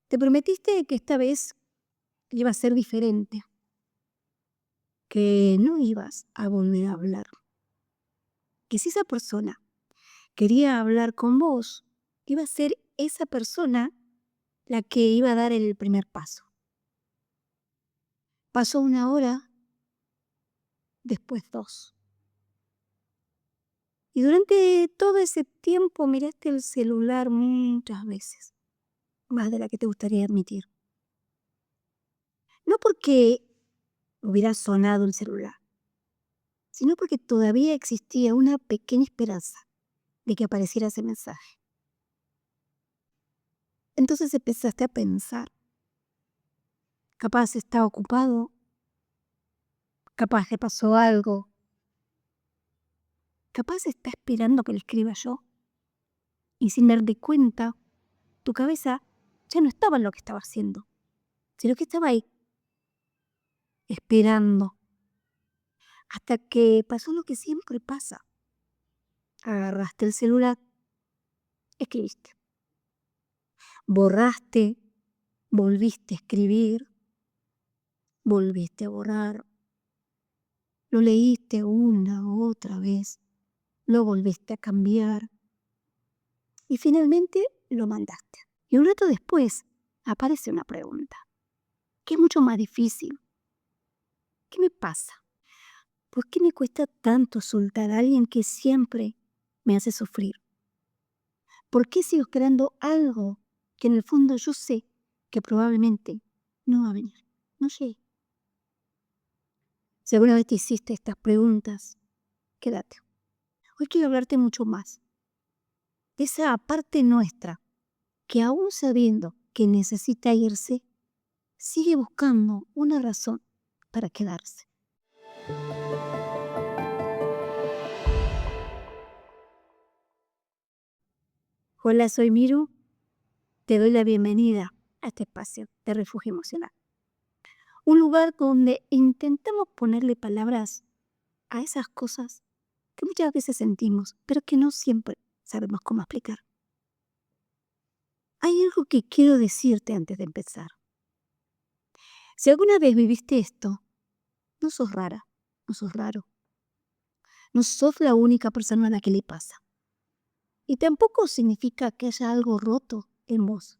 Te prometiste que esta vez iba a ser diferente, que no ibas a volver a hablar, que si esa persona quería hablar con vos, iba a ser esa persona la que iba a dar el primer paso. Pasó 1 hora, después 2. Y durante todo ese tiempo miraste el celular muchas veces, más de la que te gustaría admitir. No porque hubiera sonado el celular, sino porque todavía existía una pequeña esperanza de que apareciera ese mensaje. Entonces empezaste a pensar, capaz está ocupado, capaz le pasó algo, capaz está esperando que le escriba yo. Y sin darte cuenta, tu cabeza ya no estaba en lo que estaba haciendo, sino que estaba ahí, esperando, hasta que pasó lo que siempre pasa. Agarraste el celular, escribiste, borraste, volviste a escribir, volviste a borrar, lo leíste una otra vez, lo volviste a cambiar y finalmente lo mandaste. Y un rato después aparece una pregunta, que es mucho más difícil. ¿Qué me pasa? ¿Por qué me cuesta tanto soltar a alguien que siempre me hace sufrir? ¿Por qué sigo esperando algo que en el fondo yo sé que probablemente no va a venir? No sé. Si alguna vez te hiciste estas preguntas, quédate. Hoy quiero hablarte mucho más de esa parte nuestra que aún sabiendo que necesita irse, sigue buscando una razón para quedarse. Hola, soy Miru. Te doy la bienvenida a este espacio de refugio emocional. Un lugar donde intentamos ponerle palabras a esas cosas que muchas veces sentimos, pero que no siempre sabemos cómo explicar. Hay algo que quiero decirte antes de empezar. Si alguna vez viviste esto, no sos rara, no sos raro. No sos la única persona a la que le pasa. Y tampoco significa que haya algo roto en vos.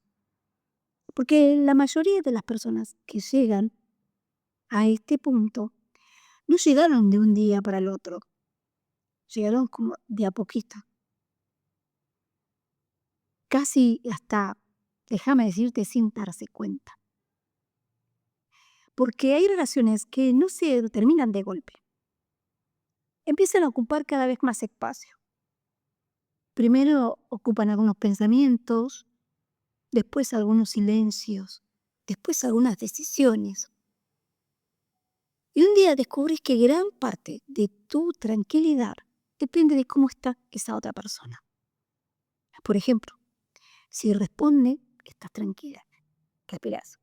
Porque la mayoría de las personas que llegan a este punto no llegaron de un día para el otro. Llegaron como de a poquito. Casi hasta, déjame decirte, sin darse cuenta. Porque hay relaciones que no se terminan de golpe. Empiezan a ocupar cada vez más espacio. Primero ocupan algunos pensamientos, después algunos silencios, después algunas decisiones. Y un día descubrís que gran parte de tu tranquilidad depende de cómo está esa otra persona. Por ejemplo, si responde, estás tranquila, respirás.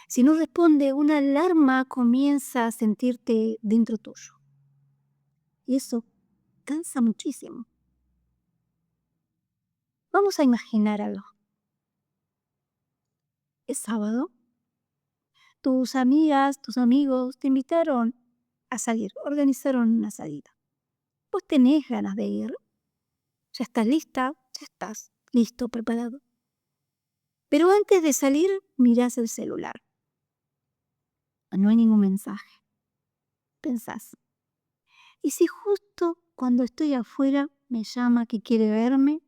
Si no responde, una alarma comienza a sentirte dentro tuyo. Y eso cansa muchísimo. Vamos a imaginar algo. Es sábado. Tus amigas, tus amigos te invitaron a salir, organizaron una salida. Vos tenés ganas de ir, ya estás lista, ya estás listo, preparado. Pero antes de salir, mirás el celular. No hay ningún mensaje. Pensás, ¿y si justo cuando estoy afuera me llama que quiere verme?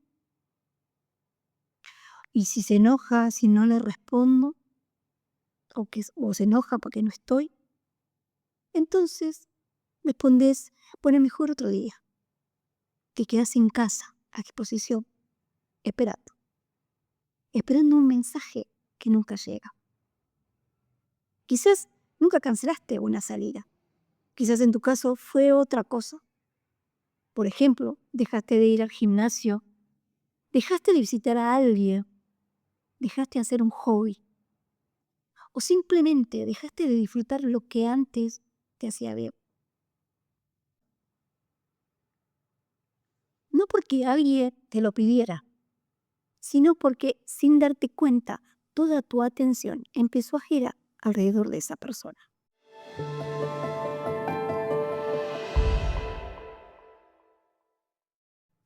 ¿Y si se enoja si no le respondo? ¿O se enoja porque no estoy? Entonces respondés, bueno, mejor otro día. Te quedás en casa, a disposición, esperando un mensaje que nunca llega. Quizás nunca cancelaste una salida. Quizás en tu caso fue otra cosa. Por ejemplo, dejaste de ir al gimnasio, dejaste de visitar a alguien, dejaste de hacer un hobby. O simplemente dejaste de disfrutar lo que antes te hacía bien. No porque alguien te lo pidiera, sino porque sin darte cuenta toda tu atención empezó a girar alrededor de esa persona.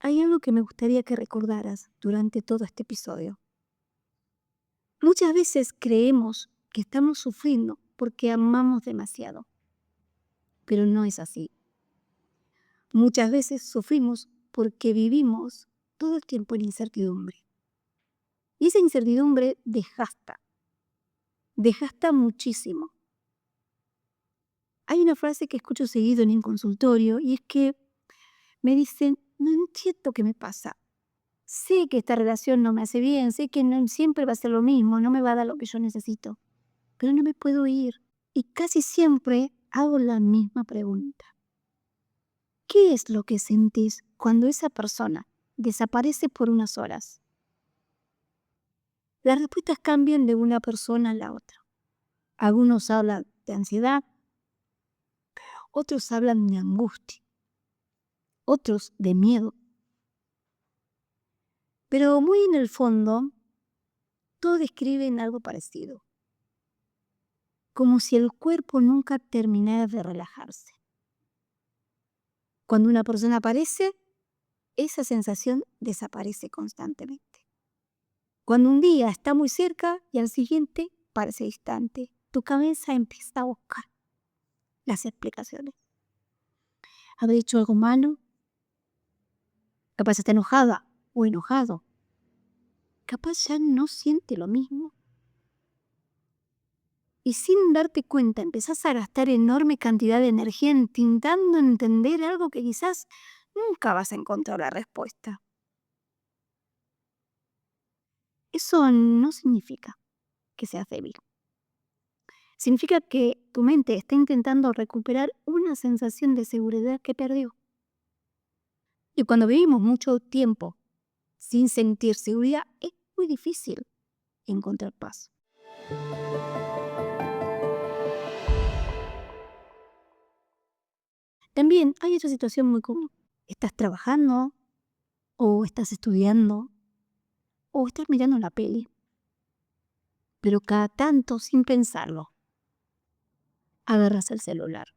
Hay algo que me gustaría que recordaras durante todo este episodio. Muchas veces creemos que estamos sufriendo porque amamos demasiado, pero no es así. Muchas veces sufrimos porque vivimos todo el tiempo en incertidumbre. Y esa incertidumbre desgasta muchísimo. Hay una frase que escucho seguido en el consultorio y es que me dicen, no entiendo qué me pasa. Sé que esta relación no me hace bien, sé que no siempre va a ser lo mismo, no me va a dar lo que yo necesito, pero no me puedo ir. Y casi siempre hago la misma pregunta. ¿Qué es lo que sentís cuando esa persona desaparece por unas horas? Las respuestas cambian de una persona a la otra. Algunos hablan de ansiedad, otros hablan de angustia, otros de miedo. Pero muy en el fondo, todos describen algo parecido, como si el cuerpo nunca terminara de relajarse. Cuando una persona aparece, esa sensación desaparece constantemente. Cuando un día está muy cerca y al siguiente parece distante, tu cabeza empieza a buscar las explicaciones. ¿Habré hecho algo malo? Capaz está enojada o enojado. Capaz ya no siente lo mismo. Y sin darte cuenta empezás a gastar enorme cantidad de energía intentando entender algo que quizás nunca vas a encontrar la respuesta. Eso no significa que seas débil. Significa que tu mente está intentando recuperar una sensación de seguridad que perdió. Y cuando vivimos mucho tiempo sin sentir seguridad, es muy difícil encontrar paz. También hay otra situación muy común. Estás trabajando, o estás estudiando, o estás mirando una peli, pero cada tanto, sin pensarlo, agarras el celular.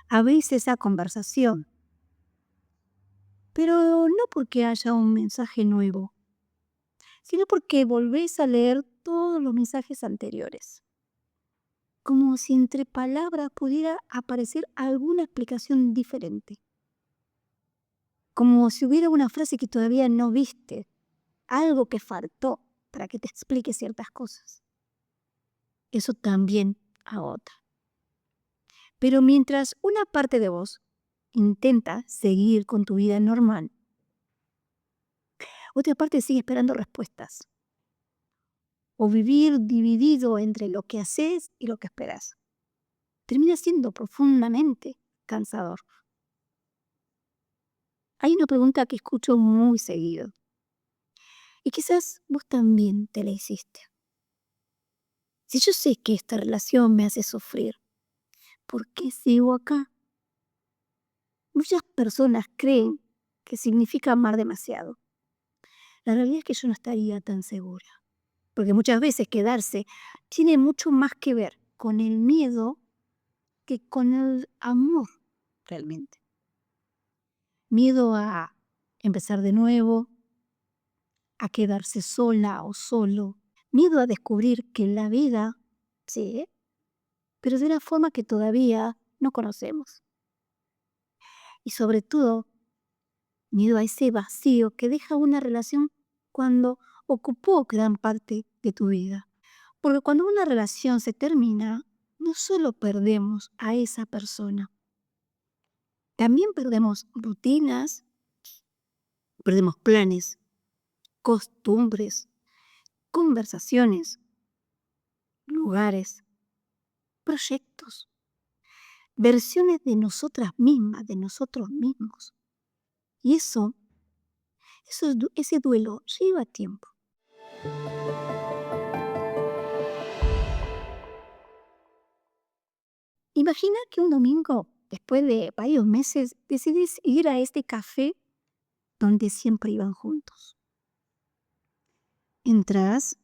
Abrís esa conversación, pero no porque haya un mensaje nuevo, sino porque volvés a leer todos los mensajes anteriores. Como si entre palabras pudiera aparecer alguna explicación diferente. Como si hubiera una frase que todavía no viste, algo que faltó para que te explique ciertas cosas. Eso también agota. Pero mientras una parte de vos intenta seguir con tu vida normal, otra parte sigue esperando respuestas. O vivir dividido entre lo que haces y lo que esperas. Termina siendo profundamente cansador. Hay una pregunta que escucho muy seguido. Y quizás vos también te la hiciste. Si yo sé que esta relación me hace sufrir, ¿por qué sigo acá? Muchas personas creen que significa amar demasiado. La realidad es que yo no estaría tan segura. Porque muchas veces quedarse tiene mucho más que ver con el miedo que con el amor realmente. Miedo a empezar de nuevo, a quedarse sola o solo. Miedo a descubrir que la vida, sí, pero de una forma que todavía no conocemos. Y sobre todo, miedo a ese vacío que deja una relación cuando ocupó gran parte de tu vida. Porque cuando una relación se termina, no solo perdemos a esa persona, también perdemos rutinas, perdemos planes, costumbres, conversaciones, lugares, proyectos, versiones de nosotras mismas, de nosotros mismos. Y ese duelo lleva tiempo. Imagina que un domingo, después de varios meses, decidís ir a este café donde siempre iban juntos. Entras,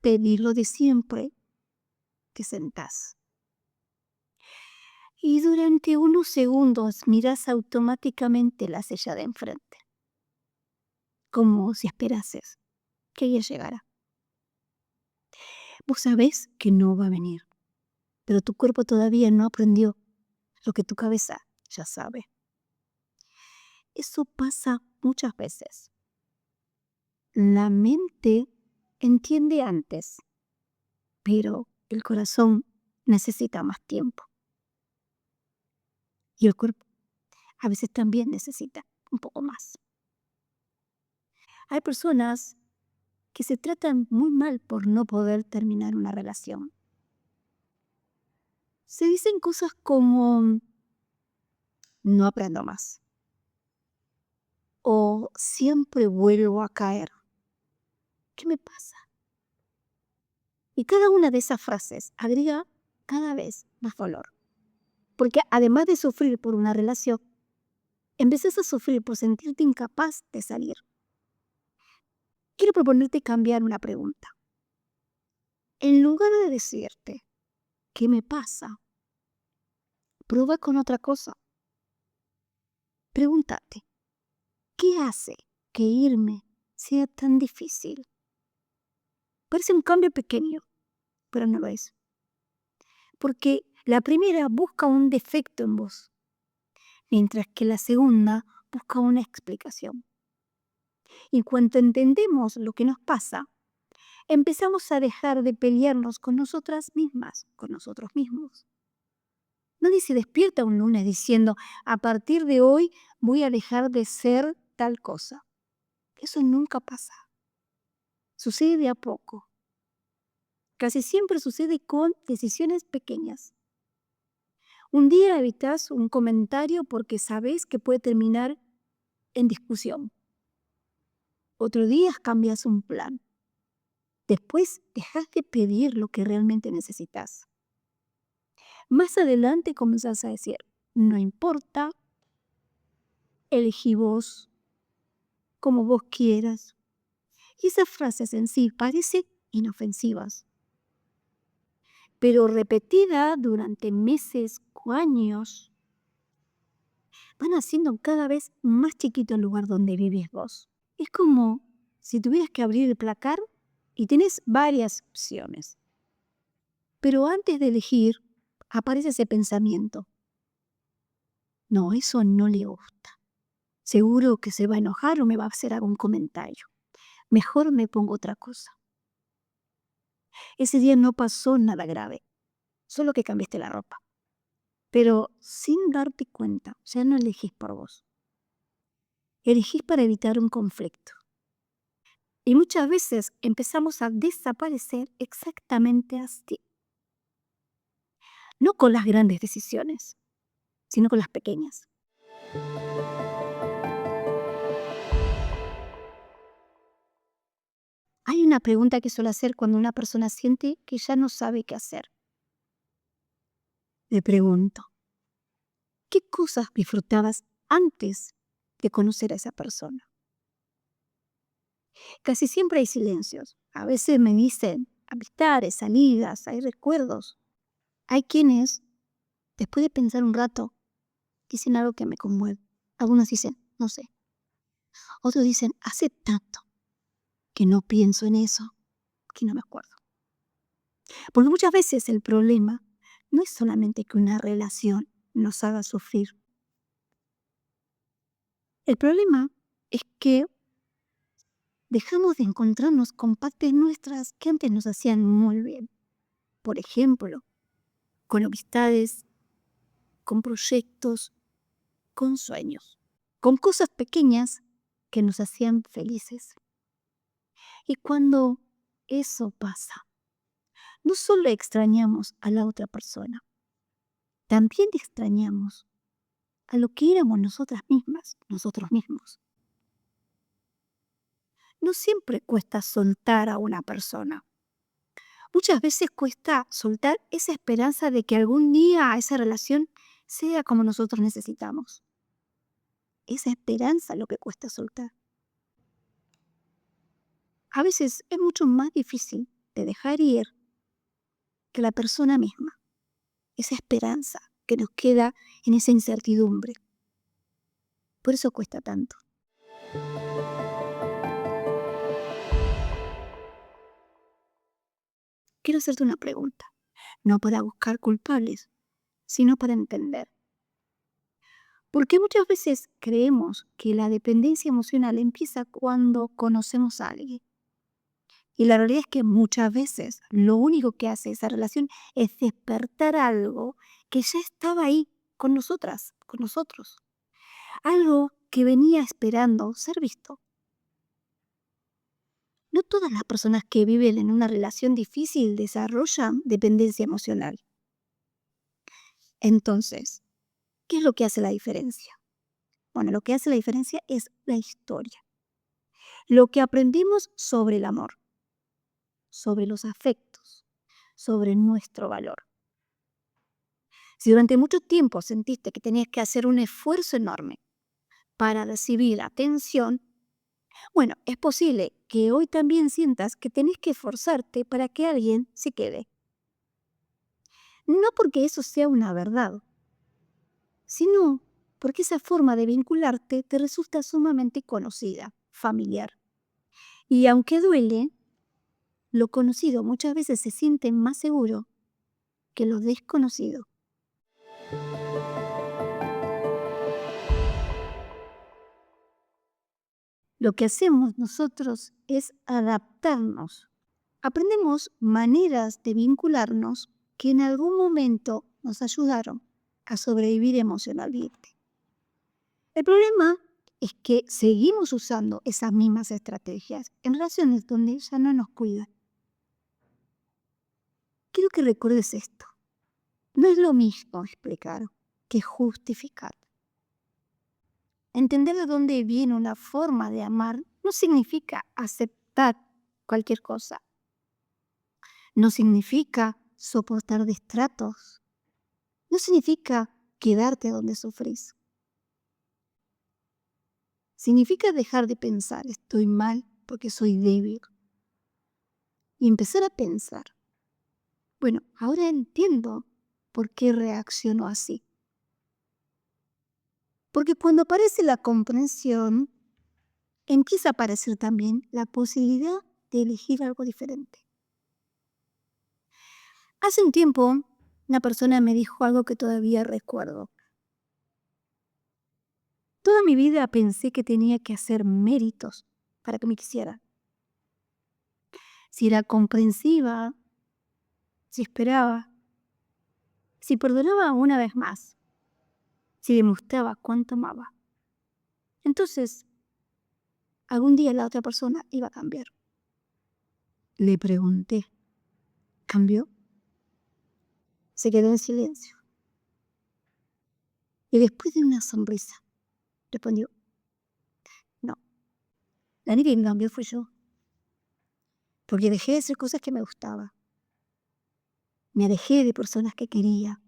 pedir lo de siempre, te sentás. Y durante unos segundos mirás automáticamente la silla de enfrente, como si esperases que ella llegara. Vos sabés que no va a venir, pero tu cuerpo todavía no aprendió lo que tu cabeza ya sabe. Eso pasa muchas veces. La mente entiende antes, pero el corazón necesita más tiempo. Y el cuerpo a veces también necesita un poco más. Hay personas que se tratan muy mal por no poder terminar una relación. Se dicen cosas como no aprendo más o siempre vuelvo a caer. ¿Qué me pasa? Y cada una de esas frases agrega cada vez más dolor. Porque además de sufrir por una relación, empezás a sufrir por sentirte incapaz de salir. Quiero proponerte cambiar una pregunta. En lugar de decirte, ¿qué me pasa? Prueba con otra cosa. Pregúntate, ¿qué hace que irme sea tan difícil? Parece un cambio pequeño, pero no lo es. Porque la primera busca un defecto en vos, mientras que la segunda busca una explicación. Y cuando entendemos lo que nos pasa, empezamos a dejar de pelearnos con nosotras mismas, con nosotros mismos. Nadie se despierta un lunes diciendo, a partir de hoy voy a dejar de ser tal cosa. Eso nunca pasa. Sucede de a poco. Casi siempre sucede con decisiones pequeñas. Un día evitas un comentario porque sabes que puede terminar en discusión. Otro día cambias un plan. Después dejas de pedir lo que realmente necesitas. Más adelante comenzás a decir, no importa, elegí vos, como vos quieras. Y esas frases en sí parecen inofensivas, pero repetida durante meses o años, van haciendo cada vez más chiquito el lugar donde vivís vos. Es como si tuvieras que abrir el placar y tenés varias opciones. Pero antes de elegir, aparece ese pensamiento. No, eso no le gusta. Seguro que se va a enojar o me va a hacer algún comentario. Mejor me pongo otra cosa. Ese día no pasó nada grave, solo que cambiaste la ropa. Pero sin darte cuenta, ya no elegís por vos. Elegís para evitar un conflicto. Y muchas veces empezamos a desaparecer exactamente así. No con las grandes decisiones, sino con las pequeñas. Hay una pregunta que suelo hacer cuando una persona siente que ya no sabe qué hacer. Le pregunto, ¿qué cosas disfrutabas antes de conocer a esa persona? Casi siempre hay silencios. A veces me dicen amistades, salidas, hay recuerdos. Hay quienes, después de pensar un rato, dicen algo que me conmueve. Algunos dicen, no sé. Otros dicen, hace tanto que no pienso en eso, que no me acuerdo. Porque muchas veces el problema no es solamente que una relación nos haga sufrir. El problema es que dejamos de encontrarnos con partes nuestras que antes nos hacían muy bien. Por ejemplo, con amistades, con proyectos, con sueños, con cosas pequeñas que nos hacían felices. Y cuando eso pasa, no solo extrañamos a la otra persona, también extrañamos a lo que éramos nosotras mismas, nosotros mismos. No siempre cuesta soltar a una persona. Muchas veces cuesta soltar esa esperanza de que algún día esa relación sea como nosotros necesitamos. Esa esperanza es lo que cuesta soltar. A veces es mucho más difícil de dejar ir que la persona misma, esa esperanza que nos queda en esa incertidumbre. Por eso cuesta tanto. Quiero hacerte una pregunta, no para buscar culpables, sino para entender. Porque muchas veces creemos que la dependencia emocional empieza cuando conocemos a alguien. Y la realidad es que muchas veces lo único que hace esa relación es despertar algo que ya estaba ahí con nosotras, con nosotros. Algo que venía esperando ser visto. No todas las personas que viven en una relación difícil desarrollan dependencia emocional. Entonces, ¿qué es lo que hace la diferencia? Bueno, lo que hace la diferencia es la historia. Lo que aprendimos sobre el amor, sobre los afectos, sobre nuestro valor. Si durante mucho tiempo sentiste que tenías que hacer un esfuerzo enorme para recibir atención, bueno, es posible que hoy también sientas que tenés que esforzarte para que alguien se quede. No porque eso sea una verdad, sino porque esa forma de vincularte te resulta sumamente conocida, familiar. Y aunque duele, lo conocido muchas veces se siente más seguro que lo desconocido. Lo que hacemos nosotros es adaptarnos. Aprendemos maneras de vincularnos que en algún momento nos ayudaron a sobrevivir emocionalmente. El problema es que seguimos usando esas mismas estrategias en relaciones donde ya no nos cuidan. Quiero que recuerdes esto. No es lo mismo explicar que justificar. Entender de dónde viene una forma de amar no significa aceptar cualquier cosa. No significa soportar destratos. No significa quedarte donde sufrís. Significa dejar de pensar, estoy mal porque soy débil. Y empezar a pensar, bueno, ahora entiendo por qué reacciono así. Porque cuando aparece la comprensión, empieza a aparecer también la posibilidad de elegir algo diferente. Hace un tiempo, una persona me dijo algo que todavía recuerdo. Toda mi vida pensé que tenía que hacer méritos para que me quisieran. Si era comprensiva, si esperaba, si perdonaba una vez más, si demostraba cuánto amaba. Entonces, algún día la otra persona iba a cambiar. Le pregunté, ¿cambió? Se quedó en silencio. Y después de una sonrisa, respondió, no, la única que cambió fui yo. Porque dejé de hacer cosas que me gustaban. Me alejé de personas que quería.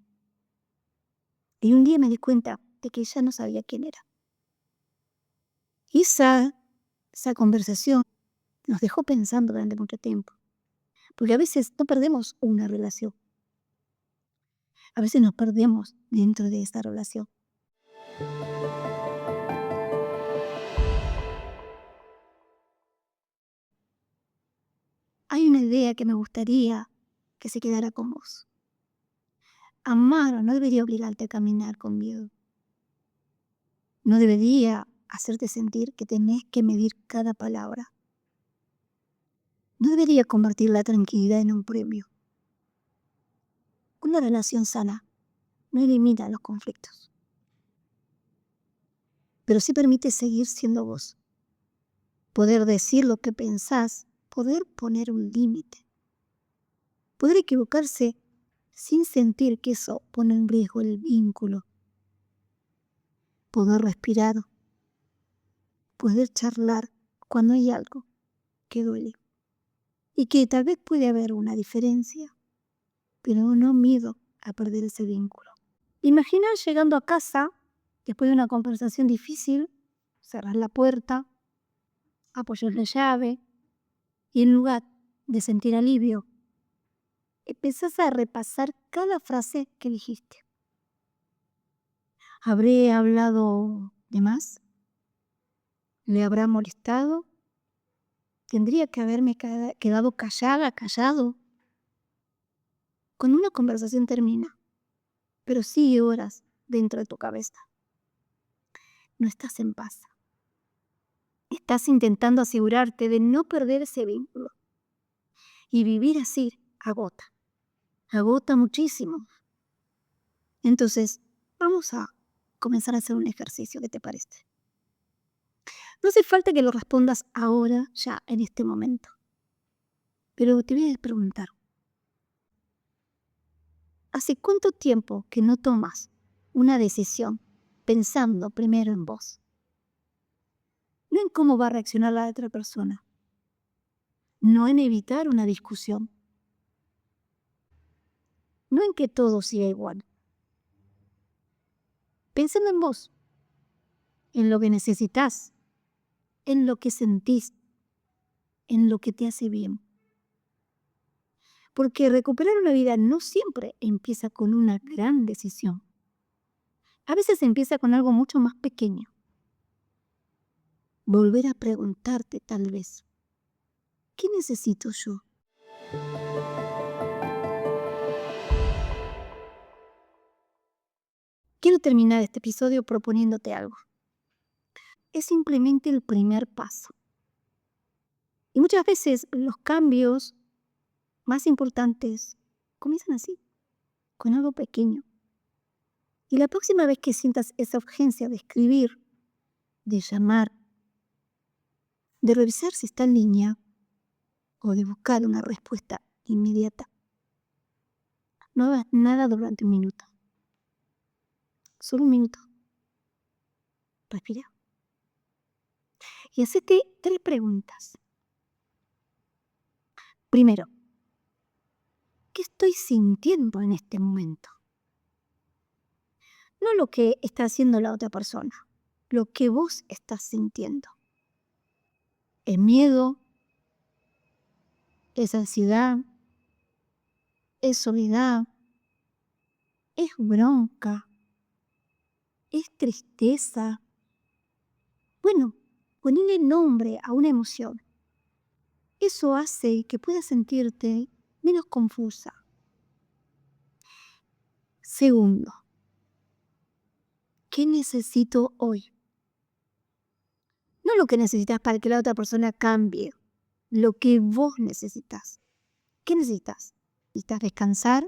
Y un día me di cuenta de que ya no sabía quién era. Y esa conversación nos dejó pensando durante mucho tiempo. Porque a veces no perdemos una relación. A veces nos perdemos dentro de esa relación. Hay una idea que me gustaría que se quedara con vos. Amar no debería obligarte a caminar con miedo. No debería hacerte sentir que tenés que medir cada palabra. No debería convertir la tranquilidad en un premio. Una relación sana no elimina los conflictos, pero sí permite seguir siendo vos. Poder decir lo que pensás, poder poner un límite, poder equivocarse sin sentir que eso pone en riesgo el vínculo, poder respirar, poder charlar cuando hay algo que duele y que tal vez puede haber una diferencia, pero no miedo a perder ese vínculo. Imagina llegando a casa después de una conversación difícil, cerrar la puerta, apoyar la llave y en lugar de sentir alivio, empezás a repasar cada frase que dijiste. ¿Habré hablado de más? ¿Le habrá molestado? ¿Tendría que haberme quedado callada, callado? Cuando una conversación termina, pero sigue horas dentro de tu cabeza, no estás en paz. Estás intentando asegurarte de no perder ese vínculo. Y vivir así agota muchísimo. Entonces, vamos a comenzar a hacer un ejercicio, ¿qué te parece? No hace falta que lo respondas ahora, ya, en este momento. Pero te voy a preguntar, ¿hace cuánto tiempo que no tomas una decisión pensando primero en vos? No en cómo va a reaccionar la otra persona, no en evitar una discusión, no en que todo siga igual. Pensando en vos, en lo que necesitas, en lo que sentís, en lo que te hace bien. Porque recuperar una vida no siempre empieza con una gran decisión. A veces empieza con algo mucho más pequeño. Volver a preguntarte tal vez, ¿qué necesito yo? Quiero terminar este episodio proponiéndote algo. Es simplemente el primer paso. Y muchas veces los cambios más importantes comienzan así, con algo pequeño. Y la próxima vez que sientas esa urgencia de escribir, de llamar, de revisar si está en línea o de buscar una respuesta inmediata, no hagas nada durante un minuto. Solo un minuto. Respira. Y hacete 3 preguntas. Primero, ¿qué estoy sintiendo en este momento? No lo que está haciendo la otra persona, lo que vos estás sintiendo. ¿Es miedo? ¿Es ansiedad? ¿Es soledad? ¿Es bronca? ¿Es tristeza? Bueno, ponle nombre a una emoción. Eso hace que puedas sentirte menos confusa. Segundo, ¿qué necesito hoy? No lo que necesitas para que la otra persona cambie, lo que vos necesitas. ¿Qué necesitas? ¿Necesitas descansar?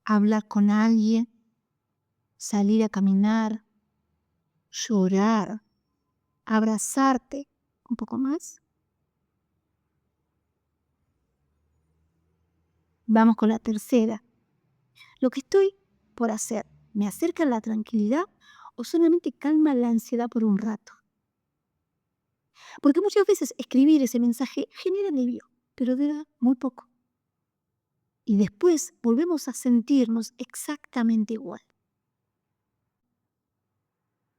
¿Hablar con alguien? ¿Salir a caminar? ¿Llorar? ¿Abrazarte un poco más? Vamos con la tercera. ¿Lo que estoy por hacer me acerca a la tranquilidad o solamente calma la ansiedad por un rato? Porque muchas veces escribir ese mensaje genera alivio, pero dura muy poco. Y después volvemos a sentirnos exactamente igual.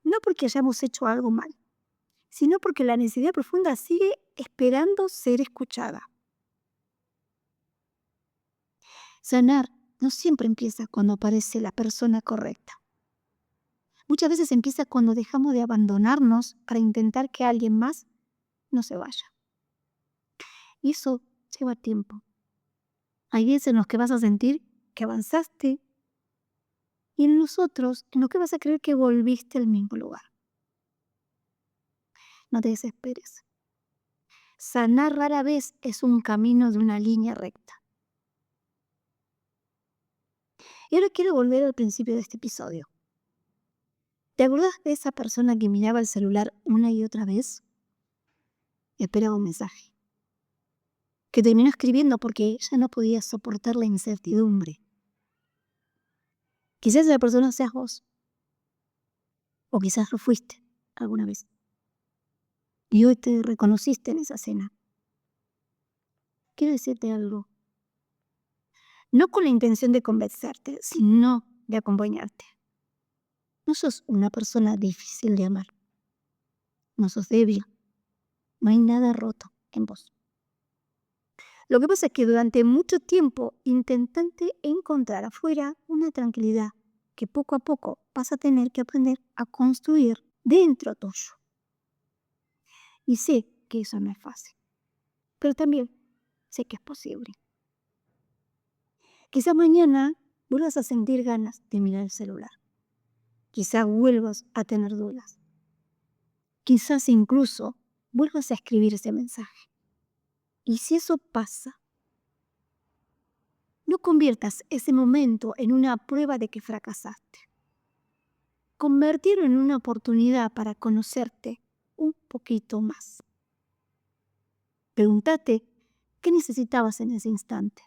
No porque hayamos hecho algo mal, sino porque la necesidad profunda sigue esperando ser escuchada. Sanar no siempre empieza cuando aparece la persona correcta. Muchas veces empieza cuando dejamos de abandonarnos para intentar que alguien más no se vaya. Y eso lleva tiempo. Hay días en los que vas a sentir que avanzaste y en los otros en los que vas a creer que volviste al mismo lugar. No te desesperes. Sanar rara vez es un camino de una línea recta. Y ahora quiero volver al principio de este episodio. ¿Te acordás de esa persona que miraba el celular una y otra vez? Y esperaba un mensaje. Que terminó escribiendo porque ya no podía soportar la incertidumbre. Quizás esa persona seas vos. O quizás lo fuiste alguna vez. Y hoy te reconociste en esa escena. Quiero decirte algo. No con la intención de convencerte, sino de acompañarte. No sos una persona difícil de amar. No sos débil. No hay nada roto en vos. Lo que pasa es que durante mucho tiempo intentaste encontrar afuera una tranquilidad que poco a poco vas a tener que aprender a construir dentro tuyo. Y sé que eso no es fácil, pero también sé que es posible. Quizás mañana vuelvas a sentir ganas de mirar el celular. Quizás vuelvas a tener dudas. Quizás incluso vuelvas a escribir ese mensaje. Y si eso pasa, no conviertas ese momento en una prueba de que fracasaste. Convertirlo en una oportunidad para conocerte un poquito más. Pregúntate qué necesitabas en ese instante.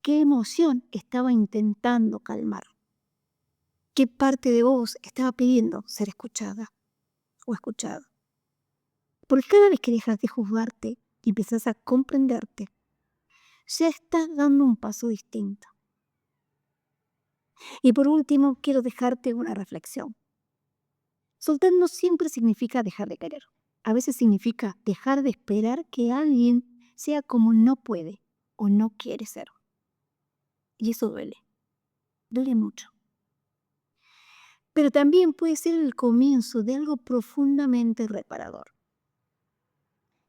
¿Qué emoción estaba intentando calmar? ¿Qué parte de vos estaba pidiendo ser escuchada o escuchado? Porque cada vez que dejas de juzgarte y empiezas a comprenderte, ya estás dando un paso distinto. Y por último, quiero dejarte una reflexión. Soltar no siempre significa dejar de querer. A veces significa dejar de esperar que alguien sea como no puede o no quiere ser. Y eso duele mucho. Pero también puede ser el comienzo de algo profundamente reparador.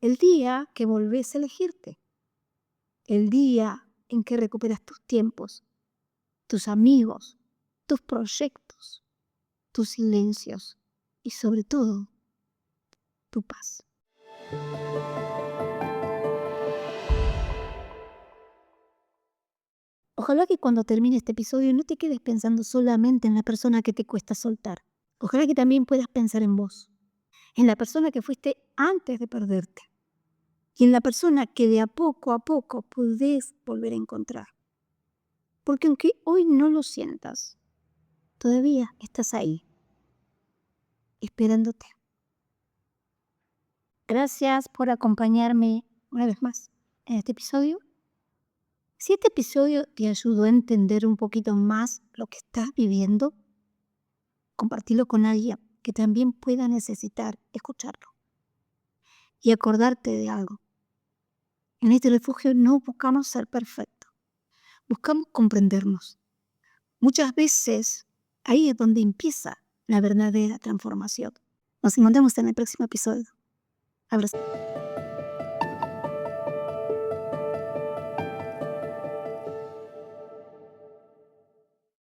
El día que volvés a elegirte. El día en que recuperas tus tiempos, tus amigos, tus proyectos, tus silencios y sobre todo, tu paz. Ojalá que cuando termine este episodio no te quedes pensando solamente en la persona que te cuesta soltar. Ojalá que también puedas pensar en vos, en la persona que fuiste antes de perderte y en la persona que de a poco podés volver a encontrar. Porque aunque hoy no lo sientas, todavía estás ahí, esperándote. Gracias por acompañarme una vez más en este episodio. Si este episodio te ayudó a entender un poquito más lo que estás viviendo, compartilo con alguien que también pueda necesitar escucharlo. Y acordarte de algo. En este refugio no buscamos ser perfectos, buscamos comprendernos. Muchas veces ahí es donde empieza la verdadera transformación. Nos encontramos en el próximo episodio. Abrazo.